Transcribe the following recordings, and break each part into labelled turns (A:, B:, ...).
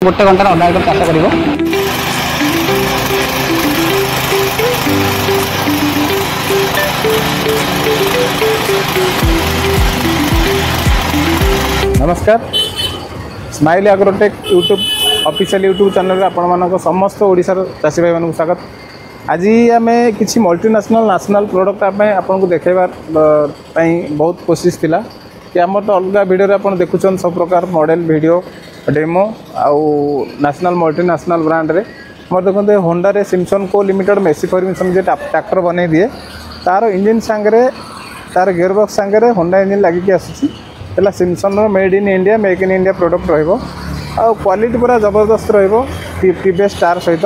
A: गोटे घंटा अधा एकर चाष कर।
B: नमस्कार, smile agrotech YouTube official YouTube channel आपण समस्त ओडिशार चाषी भाई मानक स्वागत। आज आम किसी मल्टीनेशनल नेशनल प्रोडक्ट आपको देखाइबार बहुत कोशिश थिला कि आम तो अलग वीडियो आप देखुं सब प्रकार मॉडल वीडियो डेमो आउ नेशनल मल्टीनेशनल ब्रांड रे मोर देखते होंडा रे सिम्पसन को लिमिटेड मेसी परमिशन जो ट्रैक्टर बन दिए तार इंजिन सांगे तार गियर बॉक्स सांगे होंडा इंजिन लगिकी आसूसी है Simpson made in India make in India product quality पूरा जबरदस्त टीवीएस स्टार सहित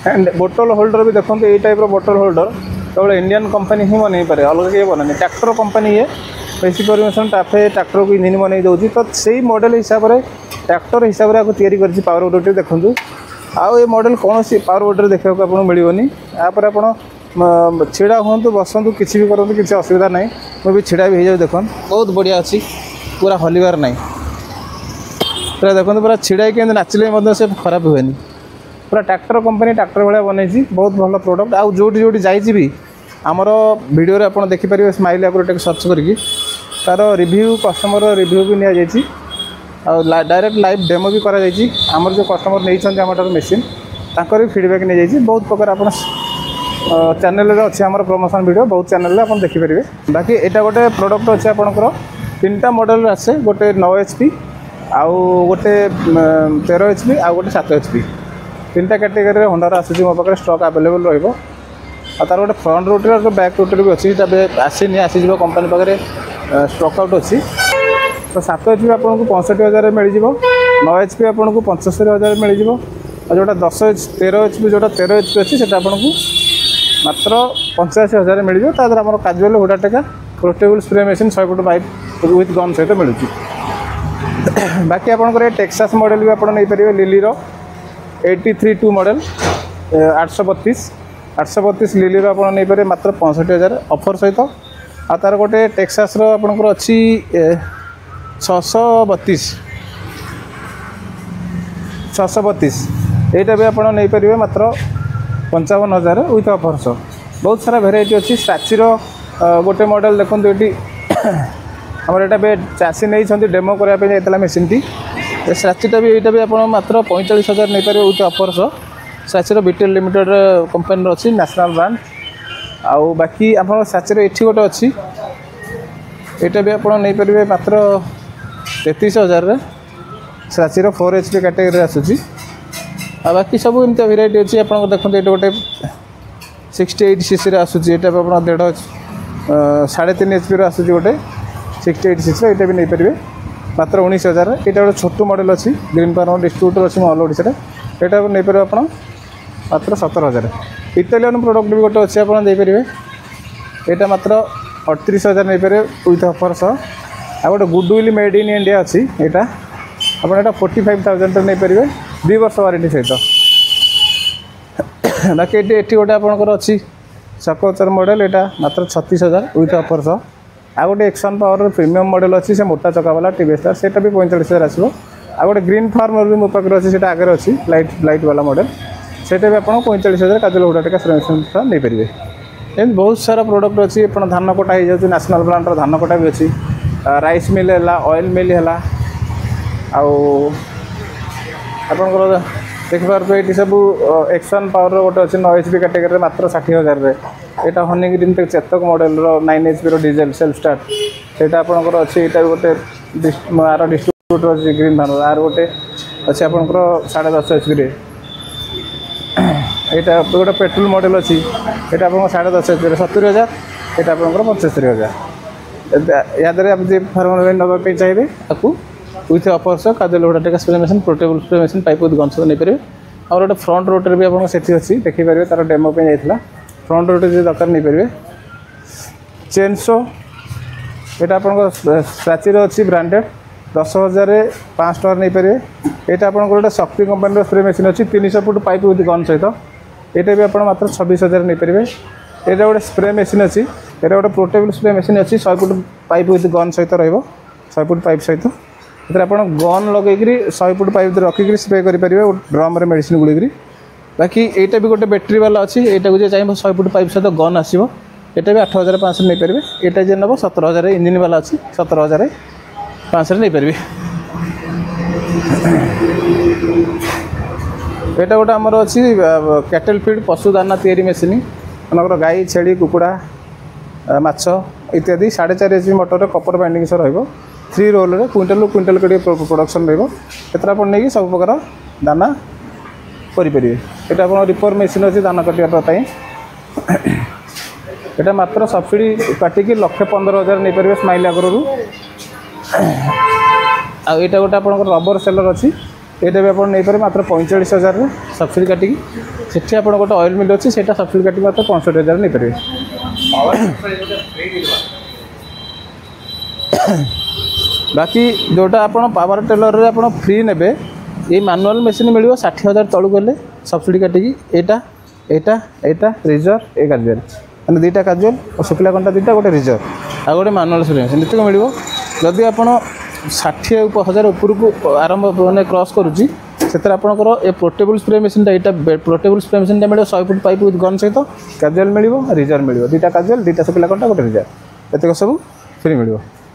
B: एंड बोटल होल्डर भी देखते ये टाइप बोटल होल्डर केवल इंडियन कंपनी ही बन पारे अलग किए बनानी ट्रैक्टर कंपनी ये बेसी परमिशन टाफे ट्रैक्टर को इंजिन बन दूसरी तो सही मॉडल हिसाब से ट्रैक्टर हिसाब से तैयारी कर पावर वोटर देखूँ आउ ये मॉडल कौन सी पावर वोटर देखा आपको मिलनी यापर आप छिड़ा हूँ बसतु किसी भी करूँ किसी असुविधा ना मुझे छिड़ा भी हो देख बहुत बढ़िया अच्छी पूरा हलिबार ना पूरा देखते पूरा छिड़ा कि नाचिले से खराब हुए पूरा ट्रैक्टर कंपनी ट्रैक्टर भाया बनई बहुत भल प्रोडक्ट आउ जोटी जोटी जाइए आमर वीडियो आप देखिपारे स्माइल एग्रोटेक सर्च करके तार रिव्यू कस्टमर रिव्यू भी नि डायरेक्ट लाइव डेमो भी करा आमर जो कस्टमर नहीं आम मेसीन ताकर भी फीडबैक नहीं जाइए बहुत प्रकार आप चैनल अच्छे आम प्रमोशन वीडियो बहुत चैनल आप देखिपारे बाकी यहाँ गोटे प्रोडक्ट अच्छे आपंकर तीनटा मॉडल आसे गोटे 9 HP आउ गोटे 13 HP आउ गोटे 7 HP तीनटा कैटेगरी होंडार आसूँ मो पाखे स्टॉक अवेलेबल रहा तार गोटे फ्रंट रोटर बैक रोटर भी अच्छी आसीनी आसीज कंपनी पाखे स्टॉक आउट अच्छी तो 7 HP आपको 65,000 मिल जाव 9 HP आपको 75,000 मिल जाव और जोटा 13 HP जोटा 13 HP अच्छी से आपको मात्र 85,000 मिल जाव तार आम काजुआल हुडा टेका portable spray machine 100 foot pipe with gun सहित मिलूँ बाकी आपंकर टेक्सास मॉडल भी आपड़ नहीं पारे लिली 83-2 मॉडल 832 लिली आप नहीं पारे मात्र 65,000 ऑफर सहित आ तार गोटे टेक्सास आपंकर अच्छी 632 यहाँ भी आप नहीं पारे मात्र 55,000 विथ ऑफर्स बहुत सारा भेराइटी अच्छी स्टाचीर गोटे मॉडल देखो ये आमर यहाँ चाषी नहीं डेमो करने मेसीन टी स्टाचीटा भी यहाँ भी आप मात्र 45,000 नहीं पारे with offers स्टाचीर Beetel limited company अच्छी नेशनल ब्रांड आउ बाकी आप स्टाचीर ये गोटे अच्छी यहाँ भी आप नहीं पारे मात्र 33,000 स्टाचीर 4 HP कैटेगरी आसूसी आ बाकी सब एमती भेराइटी अच्छी आप देखते ये गोटे 68cc आसूसी यहाँ भी आप 3.5 HP आसूँ गोटे 68cc यहाँ भी नहीं पारे मात्र 19,000 यहाँ गोटे छोटू मॉडल अच्छी ग्रीन फार्म डिस्ट्रीब्यूटर अच्छी ऑल ओडिशा यहाँ नहीं पारे आप मात्र 17,000 इटालियन प्रोडक्ट भी गोटे अच्छी आपरे यहाँ मात्र 38,000 नहीं पारे विथ ऑफर्स आ गोटे गुडविल मेड इन इंडिया अच्छी यहाँ आप 45,000 नहीं पारे 2 वर्ष वारंटी सहित बाकी ये गोटे आपंकर अच्छी सकचर मॉडल यहाँ मात्र 36,000 विथ ऑफर्स आ गोटे एक्शन पावर प्रीमियम मॉडल अच्छी से मोटा चका वाला टीवीएस स्टार से भी 45,000 आसो आ गोटे ग्रीन फार्मर भी मो पाखे अच्छी आगे अच्छी लाइट वाला मॉडल से भी आप 45,000 काजुआल हुडा टेका नहीं पारे एम बहुत सारा प्रोडक्ट अच्छी आप धान कटा हो जाए नेशनल ब्रांड धान कटा भी अच्छी राइस मिल है ऑयल मिल है आपंकर देखिए ये सब एक्शन पावर गोटे अच्छे 9 HP कैटेगरी मात्र 60,000 यहाँ Honey green Chetak model 9 HP diesel self start से आपंकर अच्छी यहाँ गोटे आर डिस्ट्रीब्यूटर अच्छी ग्रीन धान आर गोटे अच्छे आपंकर 10.5 HP यहाँ गोटे पेट्रोल मॉडल अच्छी यहाँ आप 10.5 HP 70,000 यहाँ आपंकर 75,000 याद आप फार्मर नापी चाहिए आपको विथ ऑफर्स काजुआल हुडा टेका spray machine portable spray machine pipe with gun नहीं पारे और गोटे फ्रंट रोटर भी आप अच्छी देखिपारे तार डेमो पे जाइए फ्रंट रोटर जो दरकार नहीं पारे चेनसो यहाँ आप स्टाचीर अच्छी ब्रांडेड 10,500 टका नहीं पारे यहाँ आप गोटे शक्ति कंपनी स्प्रे मेसीन अच्छी 300 फुट पाइप विथ गन सहित यहाँ भी आप मात्र 26,000 नहीं पारे यहाँ गोटे स्प्रे मेसीन अच्छी यहाँ गोटे पोर्टेबल स्प्रे मेसीन अच्छी 100 फुट पाइप विथ गन सहित रही 100 फुट पाइप सहित एथरे आपण गन लगेकरी 100 फुट पाइप रखिक स्प्रे करेंगे ड्रम मेडिसिन गुड़िक बाकी यहाँ भी गोटे बैटेरी वाला अच्छी यहाँ को चाहिए 100 फुट पाइप सहित गन आसो यहाँ भी 8500 नहीं पारे यहाँ जी नब 17000 इंजिन वाला अच्छी 17500 नहीं पारे यहाँ गोटे आमर अच्छी कैटल फीड पशु दाना तैयारी मेसीन मनकर गाई छेली कुकुड़ा माछ इत्यादि 4.5 HP मोटर कपर बाइंडिंग सह रही 3 रोल क्विंटल के प्रोडक्शन रहा आप नहीं सब प्रकार दाना करेंगे यहाँ आप रिपर मेसीन अच्छी दाना काटापी यहाँ मात्र सब्सिडी काटिकी 1,15,000 नहीं पारे स्माइल आग्रो आईटा गोटे आप रबर सेलर अच्छी यहाँ भी आप नहीं पारे मात्र 45,000 सब्सिडी काटिकी से आप गोटे ऑयल मिल अच्छी से सब्सिडी काटिक मात्र 65,000 नहीं पारे बाकी जोटा आप पावर टेलर आप फ्री ने ये मैनुअल मेसीन मिल 60,000 तलू गले सब्सिडी काटिकी यहाँ रिजर्व ए कार्जुअल मैंने 2टा कार्जुअल और शुक्ला कंटा 2टा गोटे रिजर्व आ गोटे मैनुअल स्प्रे मेसीन ये मिल जदि आप 60,000 उपरको आरंभ मैंने क्रॉस करुच्ची से आपंकर ए पोर्टेबल स्प्रे मेसीन यहाँ पोर्टेबल स्प्रे मेसीन मिले 100 फुट पाइप विथ गन सहित कार्जुअल मिल रिजर्व मिल 2टा कार्जुअल 2टा शुक्ला कंटा गोटे रिजर्व एतक सब फ्री मिल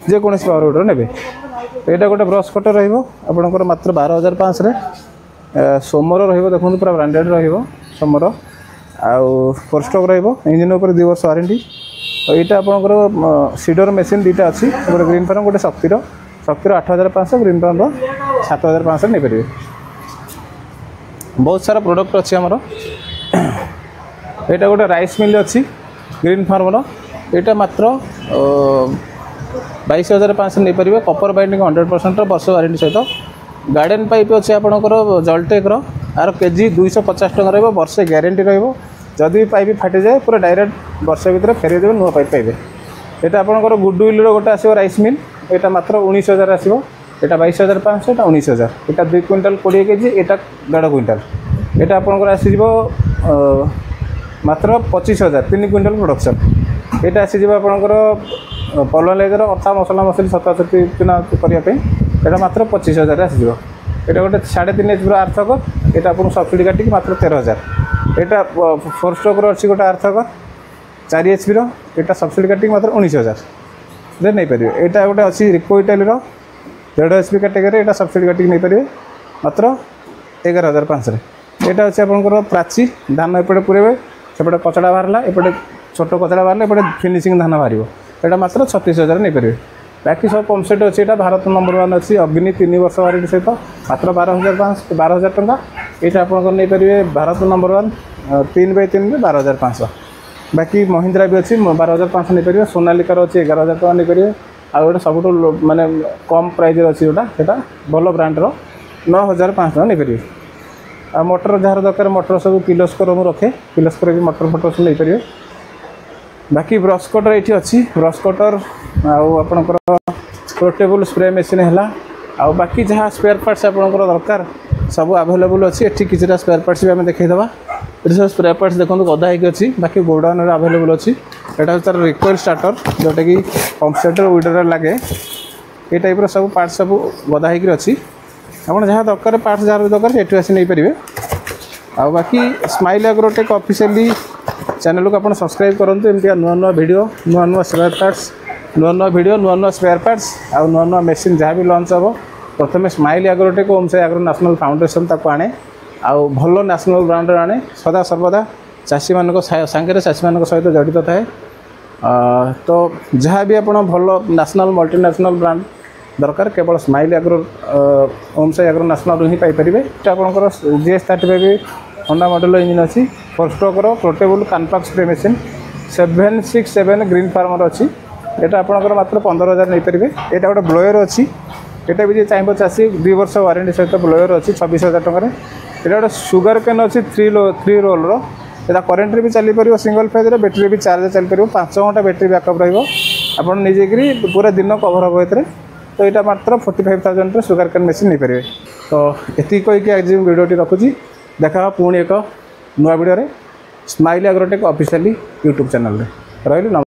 B: जेकोसी पावर विडर ने यहाँ गोटे ब्रश कटर रहा मात्र 12,500 सोमर रखते पूरा ब्रांडेड रोमर आउ 4 स्टॉक इंजिन उपर 2 वर्ष वारंटी तो यहाँ आपंकर सीडर मेसीन 2टा अच्छी गोटे ग्रीन फार्म गोटे शक्तिर 8,500 ग्रीन फार्म 7,500 नहीं पारे बहुत सारा प्रोडक्ट अच्छी आमर यहाँ गोटे राइस मिल अच्छी ग्रीन फार्मर यहाँ मात्र 22,500 नहीं पारे कपर बाइंडिंग 100% वर्ष वारंटी सहित गार्डन पाइप अच्छे आपंकर जलटेक आर केजी 250 टका रहा वर्षे ग्यारंटी रही पाइप फाटी जाए पूरा डायरेक्ट वर्ष भितर फेरदेवे नुआ पाइप पाइबे यहाँ आपंकर गुडविल गोटे आसो राइस मिल यहाँ मात्र 19,000 आसो यहाँ 22,500 यहाँ 19,000 यहाँ 2 क्विंटाल 20 केजी यहाँ 1.5 क्विंटाल यहाँ आपंकर आसीज मात्र 25,000 3 क्विंटाल प्रोडक्शन यहाँ आसीज आपंकर पलुआ लेजर अटा मसला मसली सतासती करने यहाँ मात्र 25,000 आसीज यहाँ गोटे 3.5 HP आर्थकर यहाँ आपको सब्सिडी काटिक मात्र 13,000 यहाँ 4 स्टॉक अच्छी गोटे आर्थकर 4 HP यहाँ सब्सिडी काटिक मात्र 19,000 नहीं पारे यहाँ गोटे अच्छी रिको इटाली 1.5 HP कैटेगरी यहाँ सब्सिडी काटिक नहीं पारे मात्र 11,500 यहाँ अच्छे आपंकर प्राची धान एपटे पूरे सेपटे कचड़ा बाहर एपटे छोट कचड़ा बाहर एपटे फिनिशिंग धान बाहर यहाँ मात्र 36,000 नहीं पारे बाकी सब पंपसेट अच्छी यहाँ भारत नंबर 1 अच्छी अग्नि 3 वर्ष वारंटी सहित मात्र 12,000 टका यहाँ आप नहीं पारे भारत नंबर 1 3x3 में 12,500 बाकी महिंद्रा भी अच्छी 12,500 नहीं पारे सोनालिकार अच्छी 11,000 टका नहीं पारे आ गोटे सब माने कम प्राइज अच्छी जोटा भल ब्रांडर 9,500 नहीं पारे आ मोटर जार दरकार मोटर सब किलोस्कर मुझे रखे किलोस्कर भी मोटर फोटर सब नहीं पारे बाकी ब्रश कटर ये अच्छी ब्रश कटर आपणकर पोर्टेबल स्प्रे मेसीन है आ बाकी जहाँ स्पेयर पार्ट्स आपणकर दरकार सब अवेलेबल अच्छी एठी किछटा स्पेयर पार्ट्स भी आम देखा ये सब स्पेयर पार्ट्स देखो गदा होगी अच्छी बाकी गोडाउन अवेलेबल अच्छी यहाँ तार रिकॉइल स्टार्टर जोटा कि पंपसेटर विडर लगे ये टाइप सब पार्ट्स सब गदा होगी अच्छी आप जहाँ दरकार पार्ट्स जहाँ दरकार ये आसी नहीं पारे आ बाकी स्माइल एग्रोटेक ऑफिशियली चैनल को आप सब्सक्राइब करूँ एमती नुआ नुआ वीडियो नुआ नुआ स्पेयर पार्ट्स नुआ नुआ वीडियो नुआ नुआ स्पेयर पार्ट्स आ नुआ नुआ मेसीन जहाँ भी लॉन्च हम प्रथम smile agrotech Om Sai agro national foundation ताको आने आउ भल नेशनल ब्रांडर आने सदा सर्वदा चाषी मान सांगे चाषी मान सहित जड़ित थाए तो जहाँ भी आप भल नेशनल मल्टीनेशनल ब्रांड दरकार केवल smile agro Omsai agro national ही पाइपर आपंकर GS35 होंडा मॉडल इंजिन अच्छी 4 stroke portable knapsack spray machine 767 green farmer अच्छी यहाँ आपंकर मात्र 15,000 नहीं पारे यहाँ गोटे ब्लोयर अच्छी यहाँ भी चाहिए चाषी 2 वर्ष वारंटी सहित ब्लोयर अच्छी 26,000 टकर यहाँ गोटे सुगर कैन अच्छी 3 रोल यहाँ करेन्ट भी चली पार सिंगल फेज बैटेरी भी चार्ज चली पार 5 घंटा बैटेरी बैकअप रजे पूरा दिन कभर हम ये तो यहाँ मात्र 45,000 सुगर कैन मेसीन नहीं पारे तो ये कहीकि आज वीडियोटी रखुची देखा पुणी एक नुआ video smile agrotech officially YouTube channel रही।